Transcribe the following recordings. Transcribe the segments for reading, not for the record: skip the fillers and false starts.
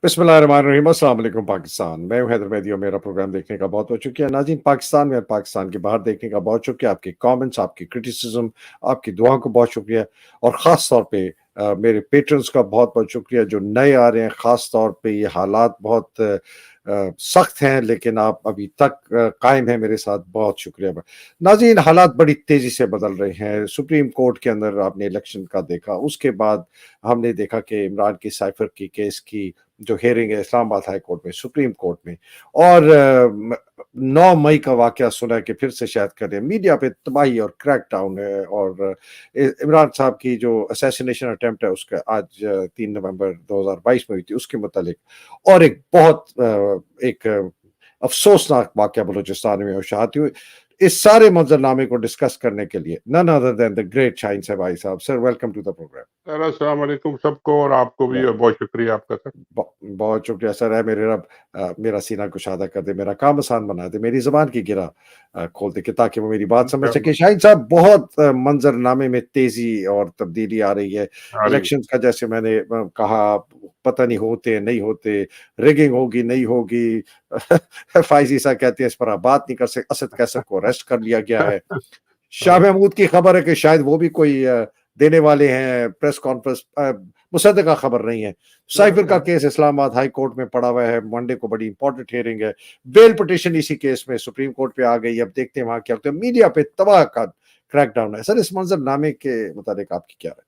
बिस्मिल्लाहिर्रहमानिर्रहीम। अस्सलाम वालेकुम पाकिस्तान। मैं हूं हैदर मेदी और मेरा प्रोग्राम देखने का बहुत-बहुत शुक्रिया। नाज़रीन, पाकिस्तान में और पाकिस्तान के बाहर देखने का बहुत शुक्रिया। आपके कमेंट्स, आपकी क्रिटिसिज़्म, आपकी दुआओं को बहुत शुक्रिया और ख़ास तौर पे मेरे पेट्रन्स का बहुत-बहुत शुक्रिया जो नए आ रहे हैं। ख़ास तौर पे ये हालात बहुत सख्त हैं, लेकिन आप अभी तक कायम हैं मेरे साथ, बहुत शुक्रिया। नाज़रीन, हालात बड़ी तेज़ी से बदल रहे हैं। सुप्रीम कोर्ट के अंदर आपने इलेक्शन का देखा, उसके बाद हमने देखा कि इमरान की साइफ़र की केस की जो हियरिंग है इस्लामाबाद हाई कोर्ट में, सुप्रीम कोर्ट में, और 9 मई का वाकया सुना है कि फिर से शायद करें। मीडिया पे तबाही और क्रैकडाउन है और इमरान साहब की जो असैसिनेशन अटेम्प्ट है उसका आज 3 नवंबर 2022 में हुई थी, उसके मुतालिक और एक बहुत एक अफ़सोसनाक वाकया बलूचिस्तान में हुआ। इस सारे मंज़रनामे को डिस्कस करने के लिए none other than the great Shaheen साहब भाई साहब। Sir, welcome to the program. Sir अस्सलाम वालेकुम सबको और आपको भी बहुत शुक्रिया आपका सर। बहुत शुक्रिया सर। है मेरे रब मेरा सीना कुशादा कर दे, मेरा काम आसान बना दे, मेरी ज़ुबान की गिरा खोल दे कि ताकि वो मेरी बात समझ सके। शाहीन साहब, बहुत मंज़रनामे में तेज़ी और तब्दीली आ रही है। आ रही है। इलेक्शंस का जैसे मैंने कहा, पता नहीं होते, नहीं होते, रिगिंग होगी, नहीं होगी। फ़ाइज़ ईसा कहते हैं इस पर आप बात नहीं कर सकते। असद कैसर को अरेस्ट कर लिया गया है। शाह हाँ, महमूद की खबर है कि शायद वो भी कोई देने वाले हैं प्रेस कॉन्फ्रेंस। मुसद्दका खबर नहीं है। साइफर का केस इस्लामाबाद हाई कोर्ट में पड़ा हुआ है। मंडे को बड़ी इंपॉर्टेंट हियरिंग है। बेल पिटीशन इसी केस में सुप्रीम कोर्ट पे आ गई। अब देखते हैं वहां क्या होता है। मीडिया पे तबाह का क्रैकडाउन है। सर, इस मंजरनामे के मुताबिक आपकी क्या है?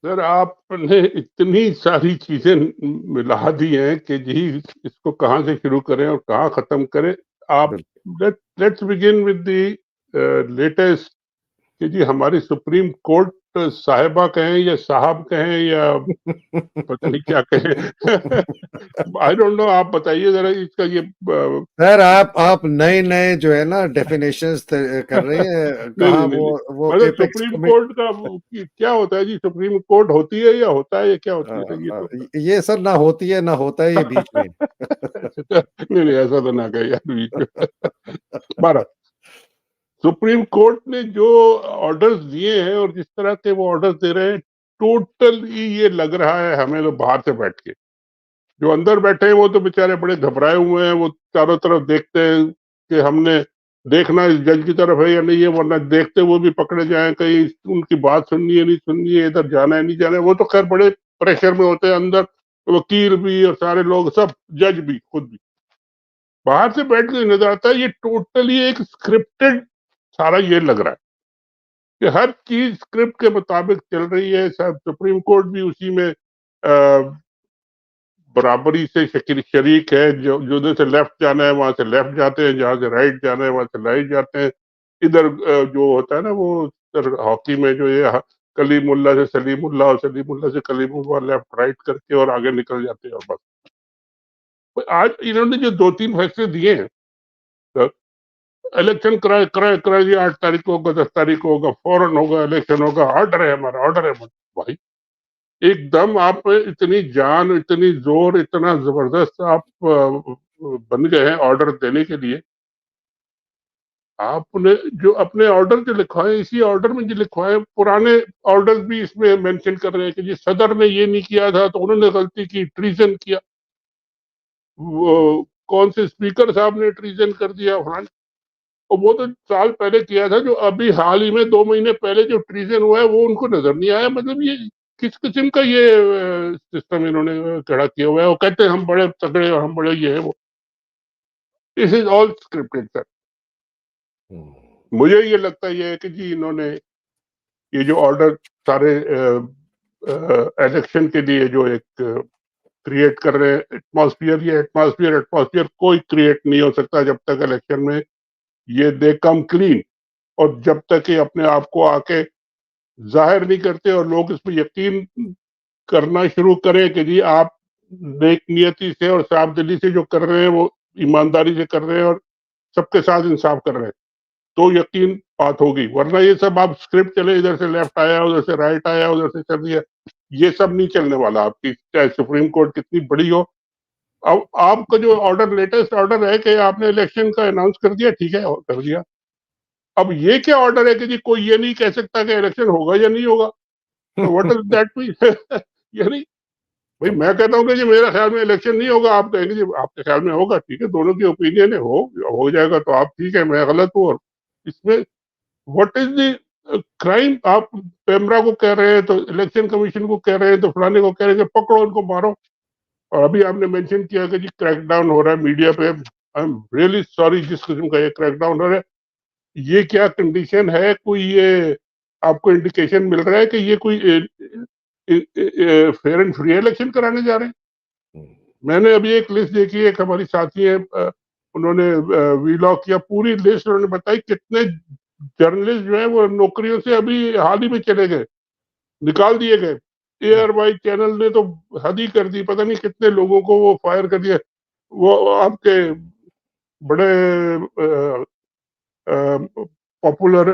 सर आपने इतनी सारी चीजें मिला दी हैं कि जी इसको कहाँ से शुरू करें और कहाँ खत्म करें। आप बिल्कुल। Let's begin with the latest कि जी हमारी सुप्रीम कोर्ट साहिबा कहें या साहब कहें या पता नहीं क्या कहें। आई डोंट नो, आप बताइए जरा इसका ये सर, आप नए-नए जो है ना डेफिनेशंस कर रहे हैं। नहीं कहाँ नहीं नहीं नहीं, वो मतलब एपेक्स सुप्रीम कमिट कोर्ट का क्या होता है जी? सुप्रीम कोर्ट होती है या होता है, या क्या होती है सर ये तो? ये सर ना होती है ना होता है, ये बीच में। नहीं नहीं, ऐसा तो ना कहे यार बीच में। 12 सुप्रीम कोर्ट ने जो ऑर्डर्स दिए हैं और जिस तरह के वो ऑर्डर्स दे रहे हैं, टोटली ये लग रहा है हमें तो बाहर से बैठ के, जो अंदर बैठे हैं वो तो बेचारे बड़े घबराए हुए हैं। वो चारों तरफ देखते हैं कि हमने देखना इस जज की तरफ है या नहीं है, वरना देखते हुए भी पकड़े जाएं, कहीं उनकी बात सुननी है नहीं सुननी है, इधर जाना है नहीं जाना है। वो तो खैर बड़े प्रेशर में होते हैं अंदर, वकील भी और सारे लोग सब, जज भी खुद भी। बाहर से बैठ के नजर आता है ये टोटली एक स्क्रिप्टेड सारा ये लग रहा है कि हर चीज स्क्रिप्ट के मुताबिक चल रही है। सब सुप्रीम कोर्ट भी उसी में बराबरी से शरीक है। जो जो से लेफ्ट जाना है वहां से लेफ्ट जाते हैं, जहां से राइट जाना है वहां से राइट जाते हैं। इधर जो होता है ना वो हॉकी में जो ये कलीमुल्ला से सलीमुल्ला और सलीमुल्ला से कलीमुल्ला लेफ्ट राइट करके और आगे निकल जाते हैं। और बस आज इन्होंने जो 2-3 फैसले दिए हैं सर, इलेक्शन करा दिया, 8 तारीख को होगा, 10 तारीख को होगा, फौरन होगा, इलेक्शन होगा, ऑर्डर है हमारा, ऑर्डर है हमारा। भाई एकदम आप इतनी जान, इतनी जोर, इतना जबरदस्त आप बन गए हैं ऑर्डर देने के लिए। आपने जो अपने ऑर्डर जो लिखवाए, इसी ऑर्डर में जो लिखवाए, पुराने ऑर्डर भी इसमें मेंशन कर रहे हैं कि जी सदर ने ये नहीं किया था तो उन्होंने गलती की, ट्रीजन किया। वो कौन से स्पीकर साहब ने ट्रीजन कर दिया फलान। और वो तो साल पहले किया था, जो अभी हाल ही में 2 महीने पहले जो ट्रीजन हुआ है वो उनको नजर नहीं आया। मतलब ये किस किस्म का ये सिस्टम इन्होंने खड़ा किया हुआ है। वो कहते हैं हम बड़े तगड़े और हम बड़े ये है वो। This is all scripted sir. मुझे ये लगता है कि जी इन्होंने ये जो ऑर्डर सारे इलेक्शन के लिए जो एक क्रिएट कर रहे हैं एटमॉस्फेयर, ये एटमॉस्फेयर कोई क्रिएट नहीं हो सकता जब तक इलेक्शन में ये दे कम क्लीन, और जब तक ये अपने आप को आके जाहिर नहीं करते और लोग इसमें यकीन करना शुरू करें कि जी आप नेक नियति से और साफ दिली से जो कर रहे हैं वो ईमानदारी से कर रहे हैं और सबके साथ इंसाफ कर रहे हैं, तो यकीन बात होगी। वरना ये सब आप स्क्रिप्ट चले, इधर से लेफ्ट आया, उधर से राइट आया, उधर से कर दिया, ये सब नहीं चलने वाला आपकी, चाहे सुप्रीम कोर्ट कितनी बड़ी हो। अब आपका जो ऑर्डर, लेटेस्ट ऑर्डर है कि आपने इलेक्शन का अनाउंस कर दिया, ठीक है कर दिया। अब ये क्या ऑर्डर है कि जी कोई ये नहीं कह सकता कि इलेक्शन होगा या नहीं होगा? What does that mean? यानी भाई मैं कहता हूँ कि जी मेरा ख्याल में इलेक्शन नहीं होगा, आप कहेंगे जी आपके ख्याल में होगा, ठीक है, दोनों की ओपिनियन है, हो जाएगा तो आप ठीक है, मैं गलत हूँ। और इसमें व्हाट इज द क्राइम? आप पेमरा को कह रहे हैं तो इलेक्शन कमीशन को कह रहे हैं तो फलाने को कह रहे हैं कि पकड़ो इनको, मारो। और अभी आपने मेंशन किया कि जी क्रैकडाउन हो रहा है मीडिया पे। आई एम रियली सॉरी, जिस किस्म का ये क्रैकडाउन हो रहा है, ये क्या कंडीशन है? कोई ये आपको इंडिकेशन मिल रहा है कि ये कोई फेयर एंड फ्री इलेक्शन कराने जा रहे हैं? मैंने अभी एक लिस्ट देखी है, एक हमारी साथी है, उन्होंने वीलॉग किया, पूरी लिस्ट उन्होंने बताई कितने जर्नलिस्ट जो है वो नौकरियों से अभी हाल ही में चले गए, निकाल दिए गए। एयर वाई चैनल ने तो हद ही कर दी, पता नहीं कितने लोगों को वो फायर कर दिया। वो आपके बड़े पॉपुलर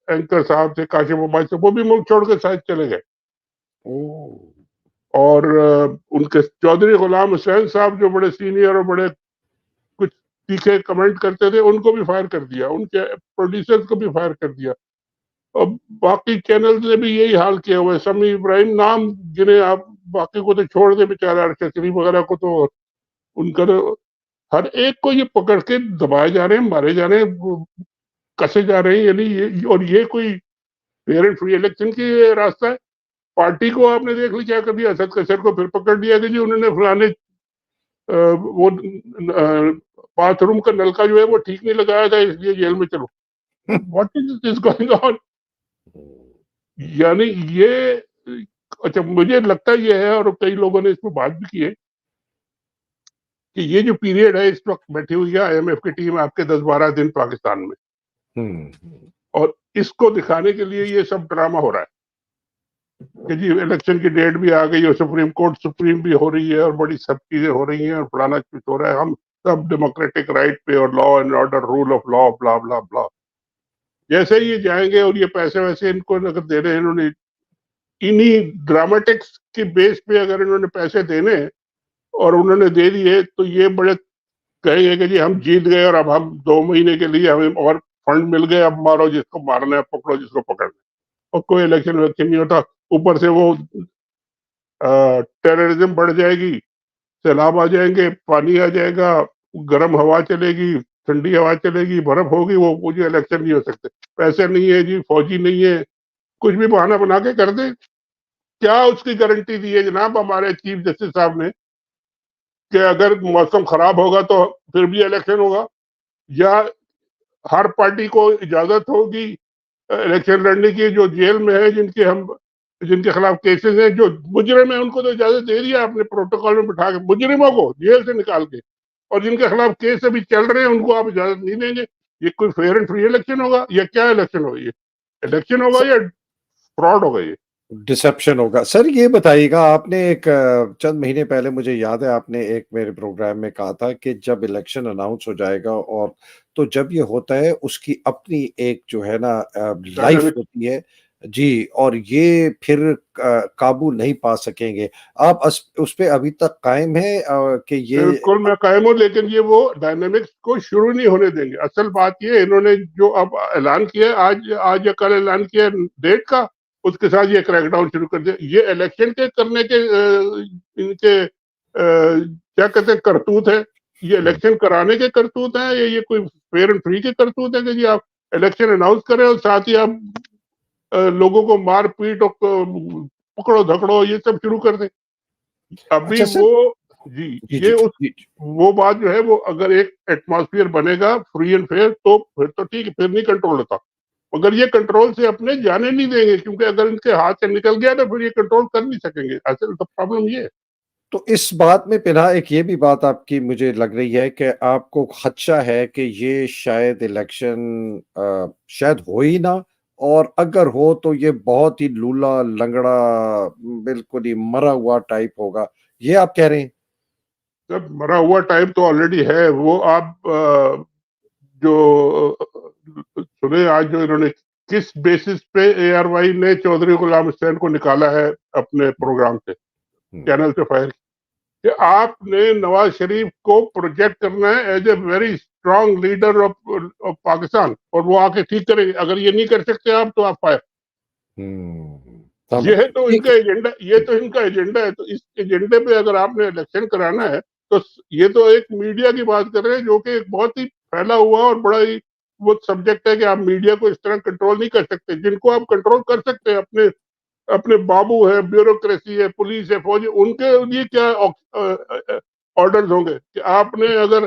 एंकर साहब थे काशिफ मोबाइल से, वो भी मुल्क छोड़ के शायद चले गए। और उनके चौधरी गुलाम हुसैन साहब जो बड़े सीनियर और बड़े कुछ तीखे कमेंट करते थे, उनको भी फायर कर दिया, उनके प्रोड्यूसर्स को भी फायर कर दिया। और बाकी चैनल्स ने भी यही हाल किया हुआ है। समी इब्राहिम नाम गिने आप, बाकी को तो छोड़ दे बेचारा, अरशद शरीफ वगैरह को तो उनका तो हर एक को ये पकड़ के दबाए जा रहे हैं, मारे जा रहे हैं, कसे जा रहे हैं। यानी और ये कोई फेयर एंड फ्री इलेक्शन की रास्ता है? पार्टी को आपने देख लिया कभी, असद कसर को फिर पकड़ लिया कि जी उन्होंने फलाने वो बाथरूम का नलका जो है वो ठीक नहीं लगाया था, इसलिए जेल में चलो। What is this going on? यानी ये, अच्छा मुझे लगता ये है, और कई लोगों ने इस पर बात भी की है, कि ये जो पीरियड है, इस वक्त बैठी हुई है आईएमएफ की टीम आपके 10-12 दिन पाकिस्तान में, और इसको दिखाने के लिए ये सब ड्रामा हो रहा है कि जी इलेक्शन की डेट भी आ गई और सुप्रीम कोर्ट सुप्रीम भी हो रही है और बड़ी सब चीजें हो रही हैं और फलाना कुछ हो रहा है, हम सब डेमोक्रेटिक राइट पे और law and order, rule of law, blah blah blah. जैसे ही ये जाएंगे और ये पैसे वैसे इनको अगर दे रहे हैं इन्होंने, इन्हीं ड्रामेटिक्स के बेस पे अगर इन्होंने पैसे देने और उन्होंने दे दिए, तो ये बड़े कहेंगे कि जी हम जीत गए और अब हम 2 महीने के लिए हमें और फंड मिल गए, अब मारो जिसको मारना है, पकड़ो जिसको पकड़ना है। और कोई इलेक्शन वैक्शन नहीं होता, ऊपर से वो टेररिज्म बढ़ जाएगी, सैलाब आ जाएंगे, पानी आ जाएगा, गर्म हवा चलेगी, ठंडी हवा चलेगी, बर्फ होगी, वो मुझे इलेक्शन नहीं हो सकते। पैसे नहीं है जी, फौजी नहीं है, कुछ भी बहाना बना के कर दे। क्या उसकी गारंटी दी है जनाब हमारे चीफ जस्टिस साहब ने कि अगर मौसम खराब होगा तो फिर भी इलेक्शन होगा? या हर पार्टी को इजाजत होगी इलेक्शन लड़ने की, जो जेल में है, जिनके खिलाफ केसेस हैं, जो मुजरिम है उनको तो इजाजत दे दिया आपने प्रोटोकॉल में बिठा के, मुजरिमों को जेल से निकाल के, और जिनके खिलाफ केस अभी चल रहे हैं उनको आप इजाजत नहीं देंगे। ये कोई फेयर एंड फ्री इलेक्शन होगा या क्या इलेक्शन होगा? ये इलेक्शन होगा या फ्रॉड होगा? ये डिसेप्शन होगा। सर ये बताइएगा, आपने एक चंद महीने पहले मुझे याद है आपने एक मेरे प्रोग्राम में कहा था कि जब इलेक्शन अनाउंस हो जाएगा और तो जब ये होता है उसकी अपनी एक जो है ना लाइफ होती है जी, और ये फिर काबू नहीं पा सकेंगे। आप उस पे अभी तक कायम है कि ये? बिल्कुल मैं कायम हूँ, लेकिन ये वो डायनेमिक्स को शुरू नहीं होने देंगे। असल बात ये, इन्होंने जो अब ऐलान किया है, आज या कल ऐलान किया डेट का, उसके साथ ये क्रैकडाउन शुरू कर दिया। ये इलेक्शन के करने के इनके क्या कहते हैं करतूत है? ये इलेक्शन कराने के करतूत है या ये कोई फेयर एंड फ्री के करतूत है कि जी आप इलेक्शन अनाउंस करें और साथ ही आप लोगों को मार पीट और पकड़ो धकड़ो ये सब शुरू कर दें? अभी अच्छा वो सर, जी, जी ये जी उस जी, वो बात जो है, वो अगर एक एटमॉस्फेयर बनेगा फ्री एंड फेयर, तो फिर तो ठीक है, फिर नहीं कंट्रोल होता। मगर ये कंट्रोल से अपने जाने नहीं देंगे, क्योंकि अगर इनके हाथ से निकल गया तो फिर ये कंट्रोल कर नहीं सकेंगे। असल तो प्रॉब्लम ये है। तो इस बात में पिना एक ये भी बात आपकी मुझे लग रही है कि आपको खदशा है कि ये शायद इलेक्शन शायद हो ही ना, और अगर हो तो ये बहुत ही लूला लंगड़ा, बिल्कुल ही मरा हुआ टाइप होगा, ये आप कह रहे हैं? जब मरा हुआ टाइम तो ऑलरेडी है। वो आप जो सुने आज जो इन्होंने किस बेसिस पे एआरवाई ने चौधरी गुलाम हुसैन को निकाला है अपने प्रोग्राम से, चैनल से फायर, कि आपने नवाज शरीफ को प्रोजेक्ट करना है as a very strong leader of Pakistan, और वो आके ठीक करेंगे। अगर ये नहीं कर सकते आप तो आप फायर। समझ गया। ठीक है। ये तो इनका एजेंडा है। तो इस एजेंडे पे अगर आपने इलेक्शन कराना है, तो ये तो एक मीडिया की बात कर रहे हैं, जो कि एक बहुत ही फैला हुआ और बड़ा ही वो सब्जेक्ट है कि आप मीडिया को इस तरह कंट्रोल नहीं कर सकते। जिनको आप कंट्रोल कर सकते हैं, अपने अपने बाबू है, ब्यूरोक्रेसी है, पुलिस है, फौज है, उनके लिए क्या ऑर्डर्स होंगे कि आपने अगर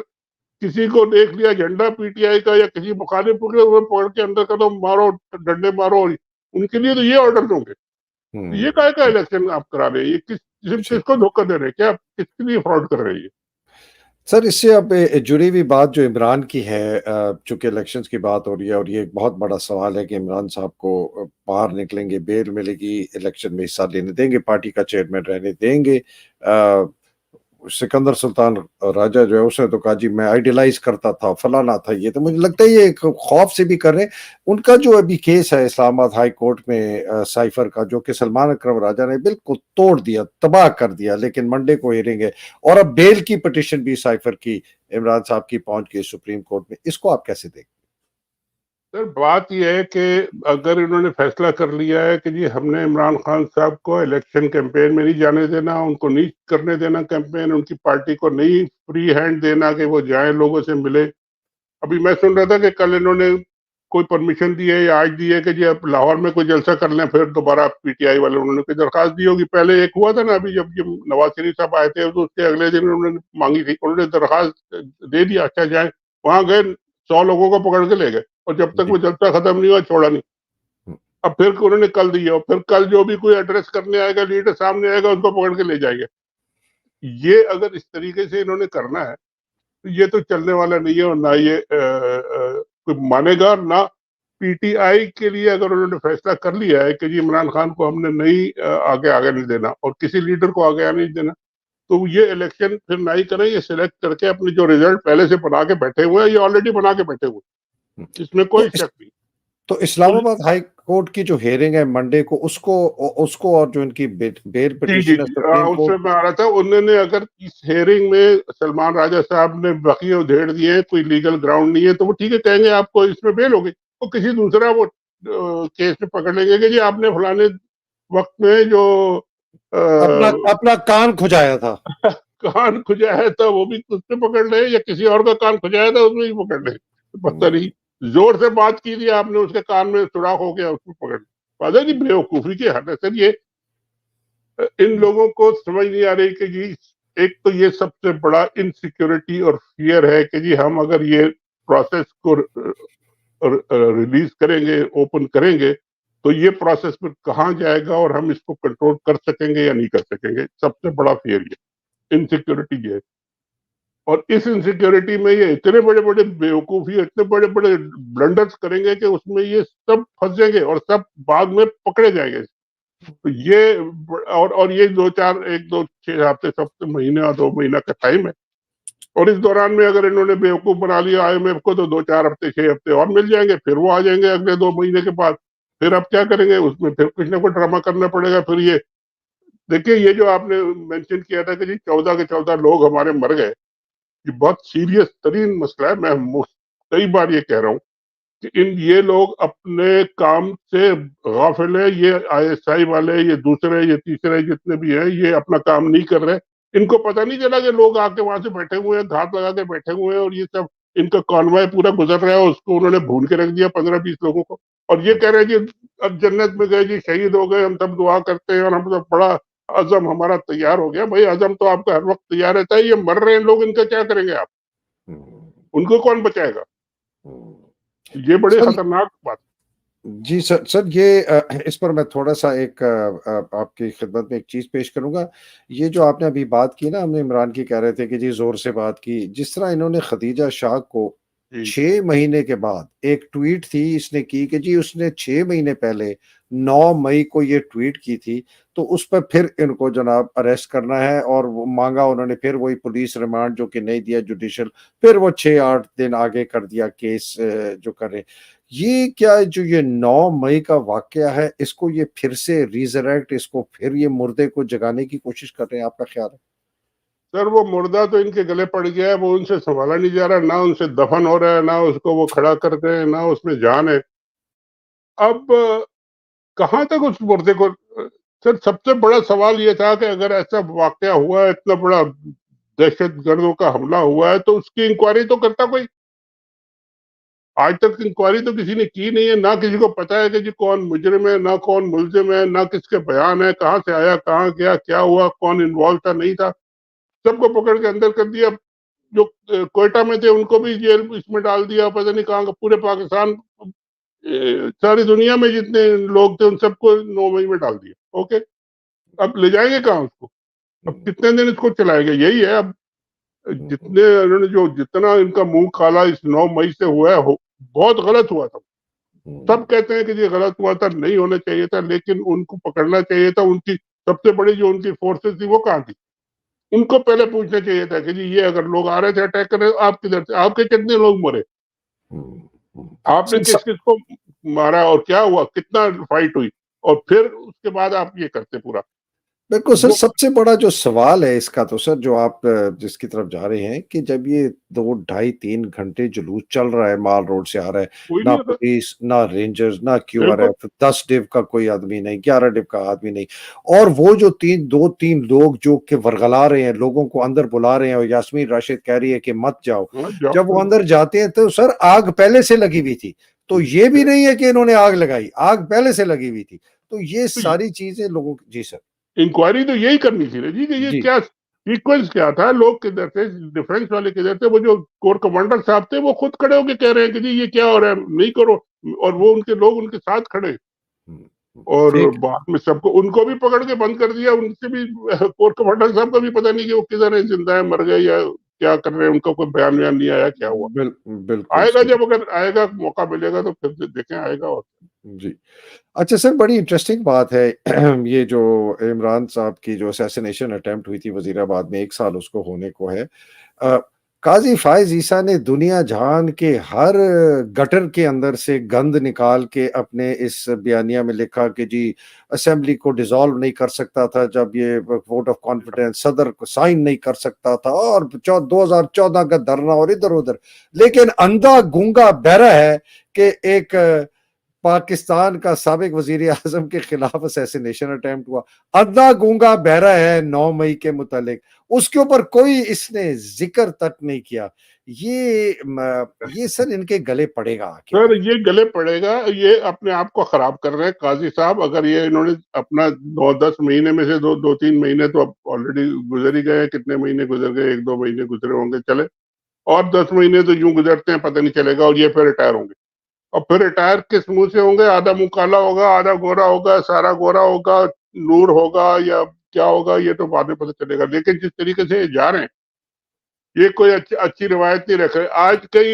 किसी को देख लिया झंडा पीटीआई का या किसी मुखालिफ को पकड़ के अंदर कर दो, मारो, डंडे मारो, उनके लिए तो ये ऑर्डर्स होंगे। तो ये काय का इलेक्शन आप करा रहे हैं? ये जी किसको धोखा दे रहे हैं? क्या किसके लिए फ्रॉड कर रहे हैं? सर, इससे अब जुड़ी हुई बात जो इमरान की है, चूंकि इलेक्शंस की बात हो रही है और ये एक बहुत बड़ा सवाल है कि इमरान साहब को बाहर निकलेंगे, बेल मिलेगी, इलेक्शन में हिस्सा लेने देंगे, पार्टी का चेयरमैन रहने देंगे। सिकंदर सुल्तान राजा जो है उसने तो कहा जी मैं आइडियलाइज करता था, फलाना था। ये तो मुझे लगता है ये एक खौफ से भी कर रहे हैं। उनका जो अभी केस है इस्लामाबाद हाई कोर्ट में साइफर का, जो कि सलमान अकरम राजा ने बिल्कुल तोड़ दिया, तबाह कर दिया, लेकिन मंडे को हियरिंग है और अब बेल की पिटिशन भी साइफर की इमरान साहब की पहुंच गई सुप्रीम कोर्ट में। इसको आप कैसे देखते? सर, बात यह है कि अगर इन्होंने फैसला कर लिया है कि जी हमने इमरान खान साहब को इलेक्शन कैंपेन में नहीं जाने देना, उनको नहीं करने देना कैंपेन, उनकी पार्टी को नहीं फ्री हैंड देना कि वो जाएं, लोगों से मिले। अभी मैं सुन रहा था कि कल इन्होंने कोई परमिशन दी है या आज दी है कि जी अब लाहौर में कोई जलसा कर लें, फिर दोबारा पीटीआई वाले उन्होंने कोई दरखास्त दी होगी। पहले एक हुआ था ना, अभी जब ये नवाज शरीफ साहब आए थे तो उसके अगले दिन उन्होंने मांगी थी, उन्होंने दरखास्त दे दिया, अच्छा जाए। वहां गए, 100 लोगों को पकड़ के ले गए और जब तक जी। वो जलसा खत्म नहीं हुआ छोड़ा नहीं। अब फिर उन्होंने कल दिया और फिर कल जो भी कोई एड्रेस करने आएगा, लीडर सामने आएगा, उसको पकड़ के ले जाएंगे। ये अगर इस तरीके से इन्होंने करना है तो ये तो चलने वाला नहीं है और ना ये कोई मानेगा। ना पीटीआई के लिए अगर उन्होंने फैसला कर लिया है कि जी इमरान खान को हमने नहीं आगे आगे नहीं देना और किसी लीडर को आगे आगे नहीं देना, तो ये इलेक्शन फिर ना ही करें। ये सिलेक्ट करके अपने जो रिजल्ट पहले से बना के बैठे हुए हैं, ये ऑलरेडी बना के बैठे हुए हैं, इसमें तो कोई शक नहीं। तो इस्लामाबाद हाई कोर्ट की जो हियरिंग है मंडे को, उसको उसको और जो इनकी बेल जी जी पिटीशन है जी, सुप्रीम उसमें कोर्ट। मैं आ रहा था। उन्होंने अगर इस हेयरिंग में सलमान राजा साहब ने बाकी उधेड़ दिए हैं, कोई लीगल ग्राउंड नहीं है, तो वो ठीक है, कहेंगे आपको इसमें बेल हो गई, वो किसी दूसरा वो केस में पकड़ लेंगे कि जी आपने फलाने वक्त में जो अपना आ, अपना कान खुजाया था। कान खुजाया था, वो भी उसमें पकड़ ले, या किसी और का कान खुजाया था उसमें भी पकड़ ले, तो पता नहीं। जोर से बात की थी आपने, उसके कान में सुराख हो गया, उसमें पकड़ ले। पता नहीं, बेवकूफी की हद है सर। ये इन लोगों को समझ नहीं आ रही कि जी एक तो ये सबसे बड़ा इनसिक्योरिटी और फियर है कि जी हम अगर ये प्रोसेस को रिलीज करेंगे, ओपन करेंगे, तो ये प्रोसेस फिर कहाँ जाएगा और हम इसको कंट्रोल कर सकेंगे या नहीं कर सकेंगे। सबसे बड़ा फियर ये इनसिक्योरिटी है। और इस इनसिक्योरिटी में ये इतने बड़े बड़े बेवकूफी, इतने बड़े बड़े ब्लंडर्स करेंगे कि उसमें ये सब फंस जाएंगे और सब बाद में पकड़े जाएंगे। तो ये और ये 2-4, 1-2-6 हफ्ते, सप्ताह, महीने और 2 महीना का टाइम है। और इस दौरान में अगर इन्होंने बेवकूफ बना लिया आईएमएफ को, तो 2-4 हफ्ते, 6 हफ्ते और मिल जाएंगे, फिर वो आ जाएंगे अगले 2 महीने के बाद। फिर अब क्या करेंगे? उसमें फिर कुछ ना कुछ ड्रामा करना पड़ेगा। फिर ये देखिए, ये जो आपने मेंशन किया था कि जी 14 के 14 लोग हमारे मर गए, ये बहुत सीरियस तरीन मसला है। मैं कई बार ये कह रहा हूँ कि ये लोग अपने काम से गाफिल है। ये आईएसआई वाले, ये दूसरे, ये तीसरे, जितने भी हैं, ये अपना काम नहीं कर रहे। इनको पता नहीं चला कि लोग आके वहां से बैठे हुए हैं, घात लगा के बैठे हुए हैं, और ये सब इनका कॉन्वॉय पूरा गुजर रहा है, उसको उन्होंने भून के रख दिया 15-20 लोगों को। और ये कह रहे हैं जी अब जन्नत में गए जी, शहीद हो गए, हम सब दुआ करते हैं और हम सब बड़ा अज़म हमारा तैयार हो गया। भाई, अज़म तो आपका हर वक्त तैयार रहता है। ये मर रहे हैं लोग, इनका क्या करेंगे आप? उनको कौन बचाएगा? ये बड़ी सर खतरनाक बात। जी सर, सर ये इस पर मैं थोड़ा सा एक आपकी खिदमत में एक चीज़ पेश करूंगा। ये जो आपने अभी बात की ना, हमने इमरान की कह रहे थे कि जी जोर से बात की, जिस तरह इन्होंने खदीजा शाह को जी 6 महीने के बाद एक ट्वीट थी इसने की कि जी उसने 6 महीने पहले 9 मई को ये ट्वीट की थी, तो उस पर फिर इनको जनाब अरेस्ट करना है और वो मांगा उन्होंने, फिर वही पुलिस रिमांड जो कि नहीं दिया जुडिशल, फिर वो 6-8 दिन आगे कर दिया केस जो करे। ये क्या जो ये 9 मई का वाकया है, इसको ये फिर से रिजरेक्ट, इसको फिर ये मुर्दे को जगाने की कोशिश कर रहे हैं, आपका ख्याल है? सर, वो मुर्दा तो इनके गले पड़ गया है, वो उनसे संभाला नहीं जा रहा, ना उनसे दफन हो रहा है, ना उसको वो खड़ा करते हैं, ना उसमें जान है। अब कहाँ तक उस मुर्दे को सर सबसे बड़ा सवाल ये था कि अगर ऐसा वाकया हुआ है, इतना बड़ा दहशतगर्दों का हमला हुआ है, तो उसकी इंक्वायरी तो करता कोई। आज तक इंक्वायरी तो किसी ने की नहीं है, ना किसी को पता है कि जी कौन मुजरिम है, ना कौन मुलजिम है, ना किसके बयान है, कहाँ से आया, कहाँ गया, क्या हुआ, कौन इन्वॉल्व था, नहीं था। सबको पकड़ के अंदर कर दिया। जो क्वेटा में थे उनको भी जेल इसमें डाल दिया, पता नहीं कहाँ का, पूरे पाकिस्तान, सारी दुनिया में जितने लोग थे उन सबको 9 मई में डाल दिया। ओके, अब ले जाएंगे कहाँ उसको? अब कितने दिन इसको चलाएंगे? यही है अब। जितने इन्होंने जो जितना इनका मुंह काला इस 9 मई से हुआ है, बहुत गलत हुआ था। सब कहते हैं कि ये गलत हुआ था, नहीं होना चाहिए था, लेकिन उनको पकड़ना चाहिए था। उनकी सबसे बड़ी जो उनकी फोर्सेस थी वो कहाँ थी? उनको पहले पूछना चाहिए था कि जी ये अगर लोग आ रहे थे अटैक कर रहे, आप किधर थे? आपके कितने लोग मरे? आपने किस किस को मारा और क्या हुआ, कितना फाइट हुई? और फिर उसके बाद आप ये करते पूरा। बिल्कुल सर, वो सबसे बड़ा जो सवाल है इसका तो सर, जो आप जिसकी तरफ जा रहे हैं कि जब ये 2 ढाई 3 घंटे जुलूस चल रहा है, माल रोड से आ रहा है, कोई ना नहीं होता। पुलिस, ना रेंजर्स, ना बिल्कुल। QRF, 10 डिव का कोई आदमी नहीं, 11 डिव का आदमी नहीं, और वो जो 2-3 लोग जो के वर्गला रहे हैं, लोगों को अंदर बुला रहे हैं, और यास्मीन राशिद कह रही है कि मत जाओ। हाँ, जाओ जब वो बिल्कुल। अंदर जाते हैं तो सर आग पहले से लगी हुई थी, तो ये भी नहीं है कि इन्होंने आग लगाई, आग पहले से लगी हुई थी। तो ये तो सारी चीजें लोगों की, जी सर। इंक्वायरी तो यही करनी थी ना जी, कि ये जी। क्या सीक्वेंस क्या था, लोग किधर थे, डिफेंस वाले किधर थे? वो जो कोर कमांडर साहब थे वो खुद खड़े होके कह रहे हैं कि जी ये क्या हो रहा है, नहीं करो। और वो उनके लोग उनके साथ खड़े। हम्म, और फेक। बाद में सबको, उनको भी पकड़ के बंद कर दिया। उनसे भी कोर कमांडर साहब का भी पता नहीं कि वो किधर है, जिंदा है, मर गए, या क्या कर रहे हैं, उनका कोई बयान वयान नहीं आया, क्या हुआ। बिल, बिल्कुल आएगा, सही। जब अगर आएगा मौका मिलेगा तो फिर देखें, आएगा। और जी। अच्छा सर, बड़ी इंटरेस्टिंग बात है ये जो इमरान साहब की जो असैसिनेशन अटेम्प्ट हुई थी वजीराबाद में, 1 साल उसको होने को है। अ, काजी फायज ईसा ने दुनिया जहान के हर गटर के अंदर से गंद निकाल के अपने इस बयानिया में लिखा कि जी असेंबली को डिसॉल्व नहीं कर सकता था जब ये वोट ऑफ कॉन्फिडेंस, सदर को साइन नहीं कर सकता था, और 2014 का धरना और इधर उधर। लेकिन अंधा गूंगा बहरा है कि एक पाकिस्तान का साबिक वजीर आजम के खिलाफ असैसिनेशन अटेम्प्ट हुआ, अद्धा गूंगा बहरा है 9 मई के मुतालिक, उसके ऊपर कोई इसने जिक्र तक नहीं किया। ये सर इनके गले पड़ेगा क्या? सर ये गले पड़ेगा, ये अपने आप को खराब कर रहे हैं काजी साहब। अगर ये इन्होंने अपना 9-10 महीने में से 2-3 महीने तो अब ऑलरेडी गुजर ही गए हैं। कितने महीने गुजर गए? 1-2 महीने गुजरे होंगे, चले। और 10 महीने तो यूं गुजरते हैं पता नहीं चलेगा, और ये फिर रिटायर होंगे। और फिर रिटायर किस मुंह से होंगे? आधा मुंह काला होगा, आधा गोरा होगा, सारा गोरा होगा, नूर होगा, या क्या होगा, ये तो बाद में पता चलेगा। लेकिन जिस तरीके से ये जा रहे हैं, ये कोई अच्छी रिवायत नहीं रख रहे। आज कई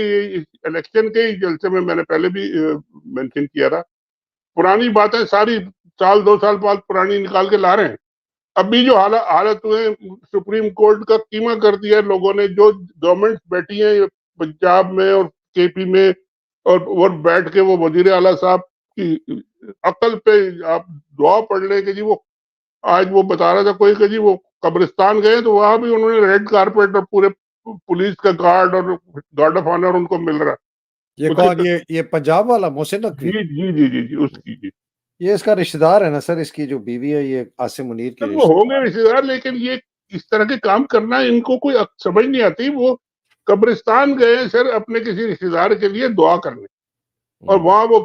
इलेक्शन के ही जलसे में मैंने पहले भी मेंशन किया था, पुरानी बातें सारी, साल 2 साल बाद पुरानी निकाल के ला रहे हैं। अभी जो हालत हुए, सुप्रीम कोर्ट का कीमा कर दिया है लोगों ने। जो गवर्नमेंट बैठी है पंजाब में और KP में, और बैठ के वो वजीर आला साहब की अकल पे आप दुआ पढ़ ले कि जी वो, आज वो बता रहा था कोई कि जी वो कब्रिस्तान गए तो वहां भी उन्होंने रेड कारपेट और पूरे पुलिस का गार्ड और गार्ड ऑफ ऑनर उनको मिल रहा है। ये उसके कौन, ये पंजाब वाला मोहसिन नकवी? जी जी जी जी जी, उसकी जी। ये इसका रिश्तेदार है ना सर, इसकी जो बीवी है ये आसिम मुनीर की सर वो होंगे रिश्तेदार रिश्तेदार, लेकिन ये इस तरह के काम करना इनको कोई समझ नहीं आती। वो कब्रिस्तान गए सर अपने किसी रिश्तेदार के लिए दुआ करने, और है। वहां वो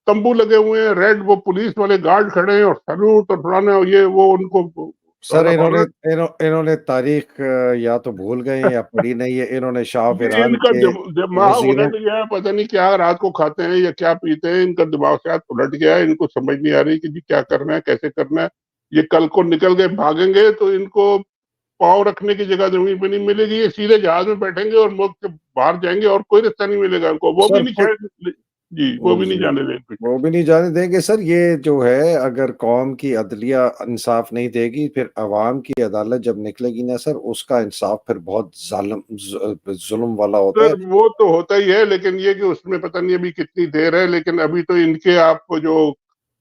तंबू लगे हुए हैं, रेड वो पुलिस वाले गार्ड खड़े हैं, और सैल्यूट और फलाना, और ये वो उनको सर गार्ड ऑफ ऑनर। इन्होंने तारीख या तो भूल गए हैं या पढ़ी नहीं है। इन्होंने शाह ऑफ ये ईरान इनका के दिमाग वजीरों, उलट गया है, पता नहीं क्या रात को खाते हैं या क्या पीते हैं, इनका दिमाग शायद उलट गया है। इनको समझ नहीं आ रही कि जी क्या करना है, कैसे करना है। ये कल को निकल गए भागेंगे तो इनको पाँव रखने की जगह जमीन पे नहीं मिलेगी। ये सीधे जहाज में बैठेंगे और मुल्क से बाहर जाएंगे, और कोई रास्ता नहीं मिलेगा उनको। वो भी सर नहीं कुछ, शायद, जी वो भी नहीं जी, जाने देंगे। वो भी नहीं जाने देंगे सर। ये जो है, अगर कौम की अदलिया इंसाफ नहीं देगी, फिर अवाम की अदालत जब निकलेगी ना सर, उसका इंसाफ फिर बहुत जुल्म वाला होता सर है। वो तो होता ही है, लेकिन ये कि उसमें पता नहीं अभी कितनी देर है। लेकिन अभी तो इनके आपको जो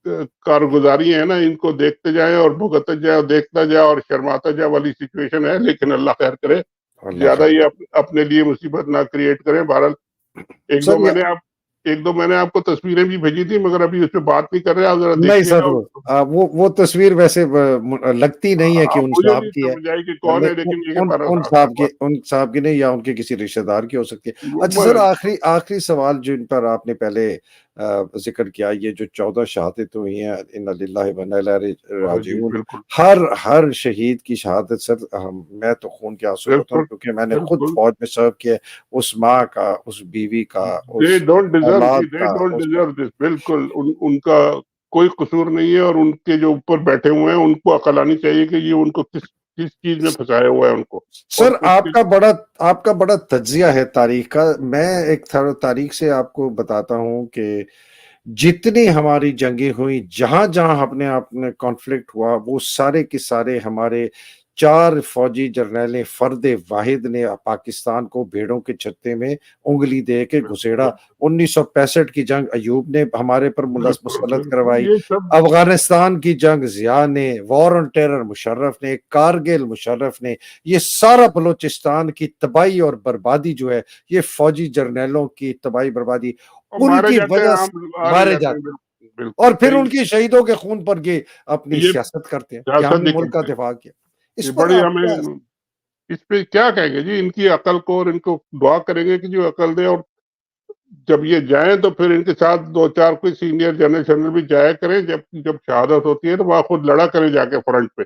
कारगुजारी है ना, इनको देखते जाए और भुगतते जाए और देखता जाए और शर्माता जाए वाली सिचुएशन है। लेकिन अल्लाह खैर करे, अल्लाह ज्यादा खैर ही करे। अपने लिए मुसीबत ना क्रिएट करें। बहरहाल एक दो सर ये, मैंने आप एक दो मैंने आपको तस्वीरें भी भेजी थी, मगर अभी उस पे बात नहीं कर रहे, आप जरा नहीं देखिएगा सर, उसको। वो तस्वीर वैसे लगती नहीं है कि उन मुझे साहब नहीं की है। समझ आई कि कौन है, लेकिन ये उन साहब की नहीं, या उनके किसी रिश्तेदार की हो सकती है। अच्छा सर, वो- आखिरी आखिरी सवाल जिन पर आपने पहले जिक्र किया, ये जो 14 शहादत हुई हैं, इन्ना लिल्लाहि व इन्ना इलैहि हाँ जी, राजिऊन, बिल्कुल, हर शहीद की शहादत सर, मैं तो खून के आंसू रोता हूँ, बिल्कुल, क्योंकि मैंने खुद बिल्कुल। फौज में सर्व किया है। उस माँ का, उस बीवी का, दे उस डोंट डिजर्व जी, औलाद दे का, डोंट उसका। डिजर्व दिस, बिल्कुल। उनका कोई कसूर नहीं है, और उनके जो ऊपर बैठे हुए हैं उनको अकल आनी चाहिए कि ये उनको किस किस चीज में फंसाया हुआ है उनको। सर, और उसके आपका बड़ा तज्जिया है तारीख का। मैं एक तारीख से आपको बताता हूं कि जितनी हमारी जंगें हुई, जहां जहां अपने आपने कॉन्फ्लिक्ट हुआ, वो सारे के सारे हमारे 4 फौजी जर्नैलें फर्द वाहिद ने पाकिस्तान को भेड़ों के छत्ते में उंगली दे के घुसेड़ा। 1965 की जंग अयूब ने हमारे पर बिल्कुल, मुसलत बिल्कुल, करवाई। ये सब अफगानिस्तान की जंग जिया ने, वॉर ऑन टेरर मुशर्रफ ने, कारगिल मुशर्रफ ने, ये सारा बलोचिस्तान की तबाही और बर्बादी जो है, ये फौजी जर्नैलों की तबाही बर्बादी, मारे उनकी जाते हैं, वजह आम से मारे मारे जाते हैं, जाते बिल्कुल, हैं। बिल्कुल और फिर सही। उनके शहीदों के खून पर ये अपनी ये सियासत करते हैं कि सियासत हमने मुल्क का दिखाते हैं, दिफा किया। इस ये पर बड़ी आप क्या। हमें इस पे क्या कहेंगे जी, इनकी अकल को, और इनको दुआ करेंगे कि जो अकल दे, और जब ये जाएं तो फिर इनके साथ दो चार कोई सीनियर जनरल जनरल भी जाया करें, जब जब शहादत होती है तो वहां खुद लड़ा करें जाके फ्रंट पे,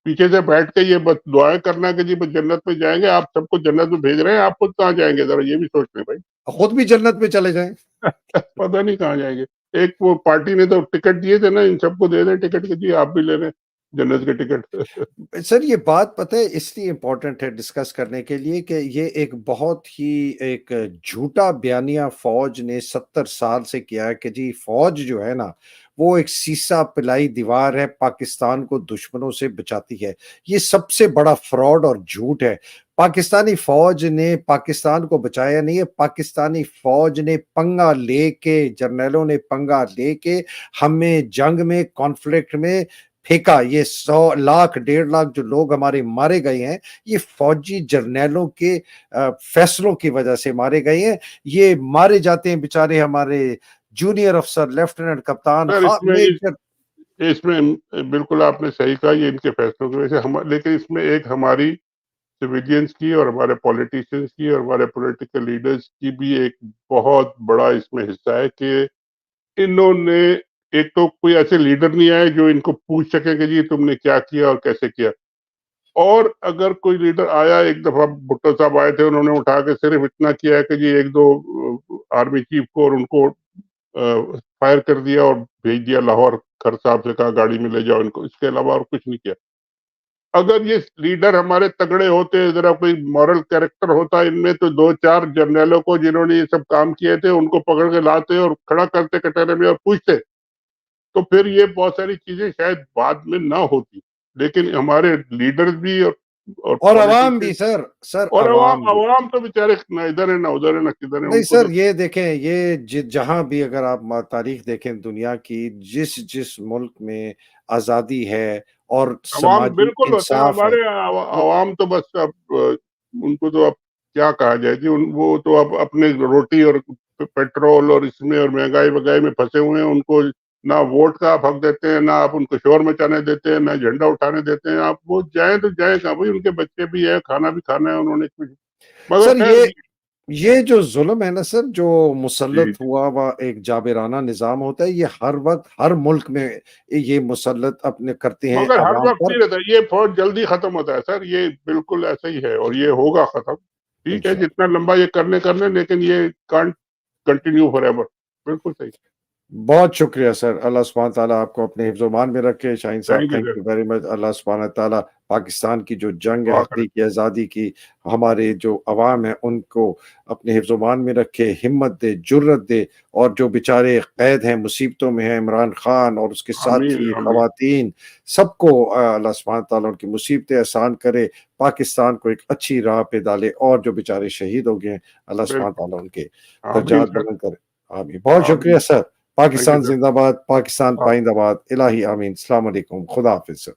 पीछे से बैठ के ये बस दुआएं करना कि जी बस जन्नत में जाएंगे, आप सबको जन्नत में भेज रहे हैं, आप खुद कहाँ जाएंगे, जरा ये भी सोच लें भाई। खुद भी जन्नत में चले जाएं। पता नहीं कहाँ जाएंगे। एक वो पार्टी ने तो टिकट दिए थे ना, इन सबको दे दें टिकट के, जी आप भी ले लें जन्नत के टिकट। सर, ये बात पता है इसलिए इम्पोर्टेंट है डिस्कस करने के लिए कि ये एक बहुत ही एक झूठा बयानिया फौज ने 70 साल से किया है कि जी फौज जो है ना, वो एक सीसा पिलाई दीवार है, पाकिस्तान को दुश्मनों से बचाती है। ये सबसे बड़ा फ्रॉड और झूठ है। पाकिस्तानी फौज ने पाकिस्तान को बचाया नहीं है। पाकिस्तानी फौज ने पंगा लेके, जर्नैलों ने पंगा लेके हमें जंग में, कॉन्फ्लिक्ट में फेंका। ये 100 लाख 1.5 लाख जो लोग हमारे मारे गए हैं, ये फौजी जर्नैलों के फैसलों की वजह से मारे गए हैं। ये मारे जाते हैं बेचारे हमारे जूनियर अफसर, लेफ्टिनेंट, कप्तान, सर मेजर। इसमें बिल्कुल आपने सही कहा, ये इनके फैसलों की वजह से हम, लेकिन इसमें एक हमारी सिविलियंस की और हमारे पॉलिटिशियंस की और हमारे पॉलिटिकल लीडर्स की भी एक बहुत बड़ा इसमें हिस्सा है कि इन्होंने, एक तो कोई ऐसे लीडर नहीं आए जो इनको पूछ सके कि जी तुमने क्या किया और कैसे किया। और अगर कोई लीडर आया, एक दफा भुट्टो साहब आए थे, उन्होंने उठा के सिर्फ इतना किया है कि जी एक दो आर्मी चीफ को और उनको फायर कर दिया और भेज दिया लाहौर, खर साहब से कहा गाड़ी में ले जाओ इनको, इसके अलावा और कुछ नहीं किया। अगर ये लीडर हमारे तगड़े होते, जरा कोई मॉरल कैरेक्टर होता इनमें, तो दो चार जर्नैलों को जिन्होंने ये सब काम किए थे उनको पकड़ के लाते और खड़ा करते कटहरे में और पूछते, तो फिर ये बहुत सारी चीजें शायद बाद में ना होती। लेकिन हमारे लीडर्स भी और और अवाम भी पॉलिटिशियन सर और अवाम भी। अवाम तो बेचारे ना इधर है ना उधर है ना किधर है, नहीं उनको सर, तो ये देखें, ये जहां भी अगर आप तारीख देखें दुनिया की, जिस जिस मुल्क में आजादी है और अवाम समाजी बिल्कुल होते हैं इंसाफ है, हमारे वो अवाम तो बस अब उनको तो अब क्या कहा जाए जी, वो तो अब अपने रोटी और पेट्रोल और इसमें और महंगाई वगाई में फंसे हुए हैं। उनको ना वोट का आप हक देते हैं, ना आप उनको शोर मचाने देते हैं, ना झंडा उठाने देते हैं। आप वो जाए तो जाए कहाँ भाई, उनके बच्चे भी है, खाना भी खाना है उन्होंने कुछ, मगर सर, खैर ये जो जुल्म है ना सर, जो जी, मुसल्लत हुआ हुआ एक जाबिराना निजाम होता है, ये हर वक्त हर मुल्क में ये मुसल्लत अपने करते हैं मगर हर अवाम वक्त पर। नहीं रहता, ये फौज जल्दी खत्म होता है सर, ये बिल्कुल ऐसा ही है और ये होगा खत्म। ठीक है, इंशाल्लाह। जितना लंबा ये कर लें, लेकिन ये कांट कंटिन्यू फॉरएवर। बिल्कुल सही। बहुत शुक्रिया सर। अल्लाह सुब्हान ताला आपको अपने हिफ्ज़-ओ-मान में रखे। Shaheen sahab, thank you thank sir. You very much. अल्लाह सुब्हान ताला पाकिस्तान की जो जंग है दुआ करें। हकीकी आज़ादी की, हमारे जो अवाम है उनको अपने हिफ्ज़-ओ-मान में रखे, हिम्मत दे, जुर्रत दे, और जो बेचारे कैद हैं, मुसीबतों में हैं, इमरान खान और उसके आमीन, साथी आमीन। ख़वातीन, सबको अल्लाह सुब्हान ताला उनकी मुसीबतें आसान करे, पाकिस्तान को एक अच्छी राह पे डाले, और जो बेचारे शहीद हो गए हैं, अल्लाह सुब्हान बिल्कुल। ताला उनके आमीन दर्जात सर। बुलंद करे। आमीन। बहुत आमीन। शुक्रिया sir. Thank you Pakistan sir. जिंदाबाद, पाकिस्तान पाइंदाबाद, इलाही आमीन। अस्सलाम वालेकुम, खुदा हाफिज सर।